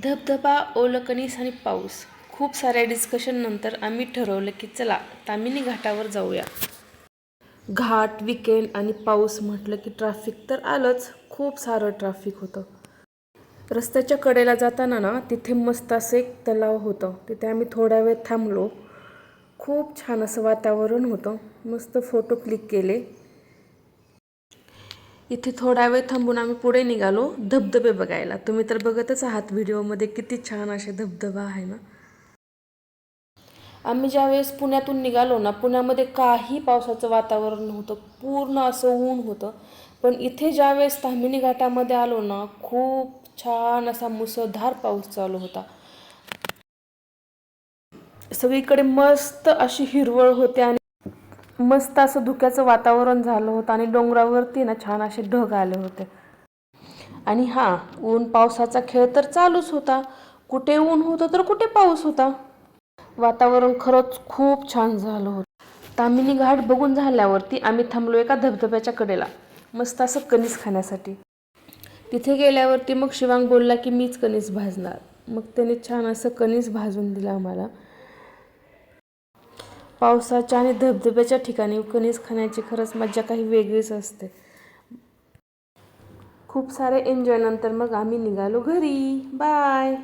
धबधबा, ओलं कणीस आणि पाऊस. खूप साऱ्या डिस्कशननंतर आम्ही ठरवलं की चला ताम्हिणी घाटावर जाऊया. घाट, विकेंड आणि पाऊस म्हटलं की ट्रॅफिक तर आलंच. खूप सारं ट्रॅफिक होतं. रस्त्याच्या कडेला जाताना ना तिथे मस्त असं एक तलाव होतं. तिथे आम्ही थोडा वेळ थांबलो. खूप छान असं वातावरण होतं. मस्त फोटो क्लिक केले. इथे थोडा वेळ थांबून आम्ही पुढे निघालो धबधबे बघायला. तुम्ही तर बघतच आहात व्हिडिओमध्ये किती छान असे धबधबा आहे ना. आम्ही ज्यावेळेस पुण्यातून निघालो ना, पुण्यामध्ये काही पावसाचं वातावरण नव्हतं. पूर्ण असं ऊन होतं. पण इथे ज्यावेळेस ताम्हिणी घाटामध्ये आलो ना, खूप छान असा मुसळधार पाऊस चालू होता. सगळीकडे मस्त अशी हिरवळ होते आणि मस्त असं धुक्याचं वातावरण झालं होतं आणि डोंगरावरती ना छान असे ढग आले होते. आणि हां, ऊन पावसाचा खेळ तर चालूच होता. कुठे ऊन होतं तर कुठे पाऊस होता. वातावरण खरंच खूप छान झालं होतं. ताम्हिणी घाट बघून झाल्यावरती आम्ही थांबलो एका धबधब्याच्या कडेला मस्त असं कणीस खाण्यासाठी. तिथे गेल्यावरती मग शिवांग बोलला की मीच कणीस भाजणार. मग त्याने छान असं कणीस भाजून दिलं आम्हाला. पावसाच्या आणि धबधब्याच्या ठिकाणी कणीस खाण्याची खरंच मजा काही वेगळीच असते. खूप सारे एन्जॉय नंतर मग आम्ही निघालो घरी. बाय.